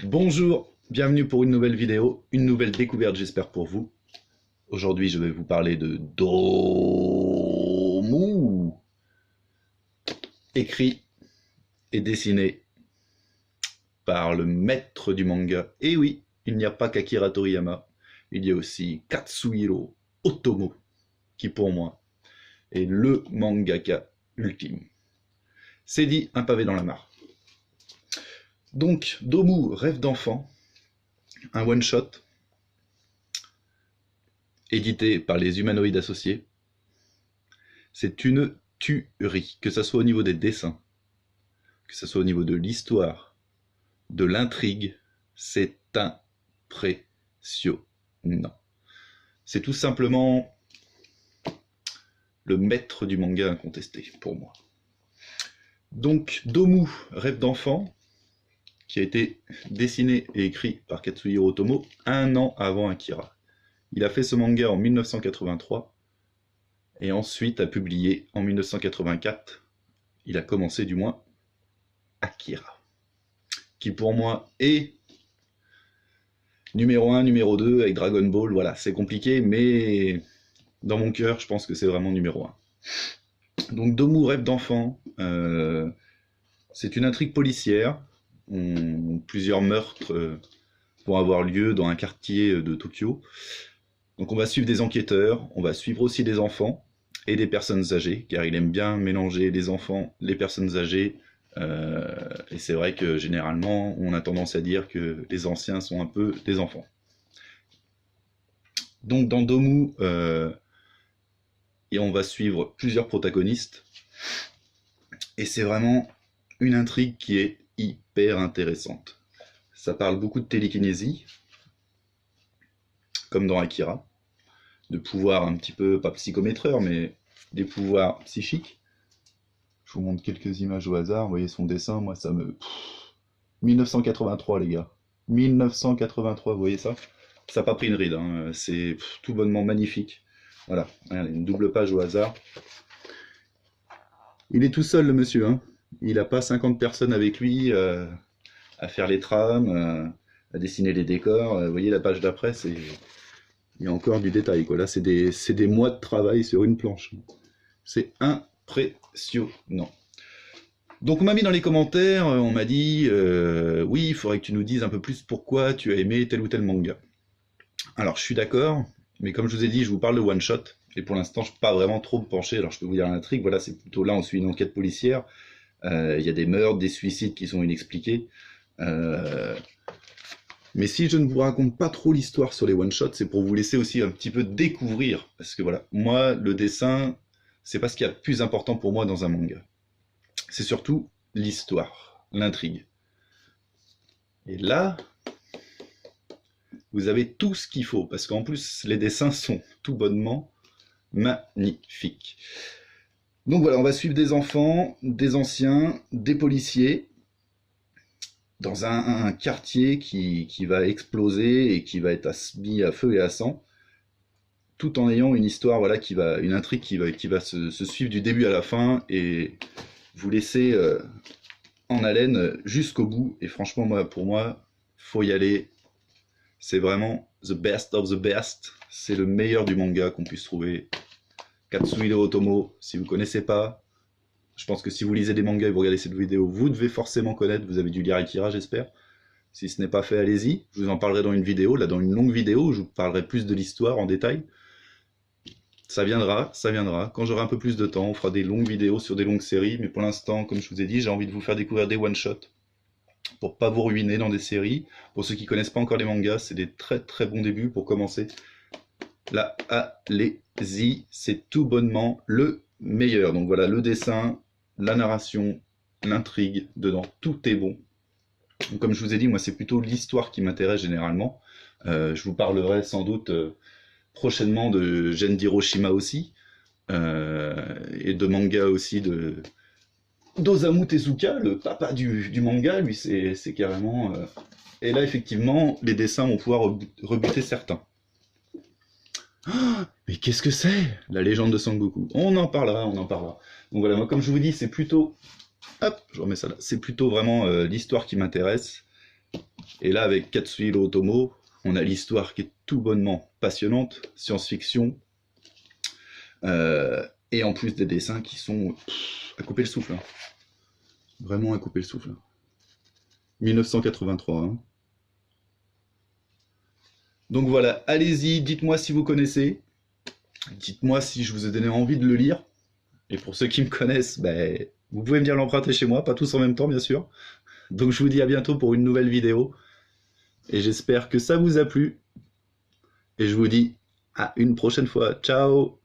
Bonjour, bienvenue pour une nouvelle vidéo, une nouvelle découverte j'espère pour vous. Aujourd'hui je vais vous parler de Domu, écrit et dessiné par le maître du manga. Et oui, il n'y a pas qu'Akira Toriyama, il y a aussi Katsuhiro Otomo, qui pour moi est le mangaka ultime. C'est dit, un pavé dans la mare. Donc, Domu, rêve d'enfant, un one-shot, édité par les Humanoïdes Associés. C'est une tuerie, que ce soit au niveau des dessins, que ce soit au niveau de l'histoire, de l'intrigue, c'est impressionnant. C'est tout simplement le maître du manga incontesté, pour moi. Donc, Domu, rêve d'enfant, qui a été dessiné et écrit par Katsuhiro Otomo un an avant Akira. Il a fait ce manga en 1983 et ensuite a publié en 1984, il a commencé du moins, Akira, qui pour moi est numéro 1, numéro 2 avec Dragon Ball. Voilà, c'est compliqué, mais dans mon cœur, je pense que c'est vraiment numéro 1. Donc Domu, rêve d'enfant, c'est une intrigue policière. Plusieurs meurtres vont avoir lieu dans un quartier de Tokyo. Donc on va suivre des enquêteurs, on va suivre aussi des enfants et des personnes âgées, car il aime bien mélanger les enfants, les personnes âgées, et c'est vrai que généralement on a tendance à dire que les anciens sont un peu des enfants. Donc dans Domu, et on va suivre plusieurs protagonistes, et c'est vraiment une intrigue qui est hyper intéressante. Ça parle beaucoup de télékinésie, comme dans Akira, de pouvoirs un petit peu, pas psychométreurs, mais des pouvoirs psychiques. Je vous montre quelques images au hasard, vous voyez son dessin, moi ça me... 1983 les gars, 1983, vous voyez ça? Ça n'a pas pris une ride, hein. C'est tout bonnement magnifique. Voilà, regardez, une double page au hasard. Il est tout seul le monsieur, hein. Il n'a pas 50 personnes avec lui à faire les trames, à dessiner les décors. Vous voyez la page d'après, c'est... il y a encore du détail, quoi. Là, c'est des mois de travail sur une planche. C'est impressionnant. Donc on m'a mis dans les commentaires, on m'a dit oui, il faudrait que tu nous dises un peu plus pourquoi tu as aimé tel ou tel manga. Alors je suis d'accord, mais comme je vous ai dit, je vous parle de one shot, et pour l'instant je ne peux pas vraiment trop me pencher. Alors je peux vous dire l'intrigue, voilà, c'est plutôt là on suit une enquête policière, il y a des meurtres, des suicides qui sont inexpliqués. Mais si je ne vous raconte pas trop l'histoire sur les one-shots, c'est pour vous laisser aussi un petit peu découvrir, parce que voilà, moi le dessin, c'est pas ce qu'il y a de plus important pour moi dans un manga. C'est surtout l'histoire, l'intrigue. Et là, vous avez tout ce qu'il faut, parce qu'en plus, les dessins sont tout bonnement magnifiques. Donc voilà, on va suivre des enfants, des anciens, des policiers, dans un quartier qui va exploser et qui va être mis à feu et à sang, tout en ayant une histoire, voilà, une intrigue qui va se suivre du début à la fin et vous laisser en haleine jusqu'au bout. Et franchement, pour moi, faut y aller. C'est vraiment the best of the best. C'est le meilleur du manga qu'on puisse trouver. Katsuhiro Otomo, si vous ne connaissez pas, je pense que si vous lisez des mangas et vous regardez cette vidéo, vous devez forcément connaître, vous avez dû lire Akira, j'espère. Si ce n'est pas fait, allez-y. Je vous en parlerai dans une vidéo, là dans une longue vidéo, où je vous parlerai plus de l'histoire en détail. Ça viendra, ça viendra. Quand j'aurai un peu plus de temps, on fera des longues vidéos sur des longues séries, mais pour l'instant, comme je vous ai dit, j'ai envie de vous faire découvrir des one-shots, pour pas vous ruiner dans des séries. Pour ceux qui ne connaissent pas encore les mangas, c'est des très très bons débuts pour commencer. Là, allez-y, c'est tout bonnement le meilleur. Donc voilà, le dessin, la narration, l'intrigue, dedans, tout est bon. Donc, comme je vous ai dit, moi c'est plutôt l'histoire qui m'intéresse généralement. Je vous parlerai sans doute prochainement de Genjiro Shima aussi, et de manga aussi de d'Osamu Tezuka, le papa du manga, lui c'est carrément... Et là effectivement, les dessins vont pouvoir rebuter certains. Mais qu'est-ce que c'est? La légende de Sangoku. On en parlera, on en parlera. Donc voilà, moi comme je vous dis, c'est plutôt... Hop, je remets ça là. C'est plutôt vraiment l'histoire qui m'intéresse. Et là, avec Katsuhiro Otomo, on a l'histoire qui est tout bonnement passionnante, science-fiction, et en plus des dessins qui sont à couper le souffle. Hein. Vraiment à couper le souffle. 1983. Hein. Donc voilà, allez-y, dites-moi si vous connaissez. Dites-moi si je vous ai donné envie de le lire. Et pour ceux qui me connaissent, ben, vous pouvez venir l'emprunter chez moi, pas tous en même temps bien sûr. Donc je vous dis à bientôt pour une nouvelle vidéo. Et j'espère que ça vous a plu. Et je vous dis à une prochaine fois. Ciao!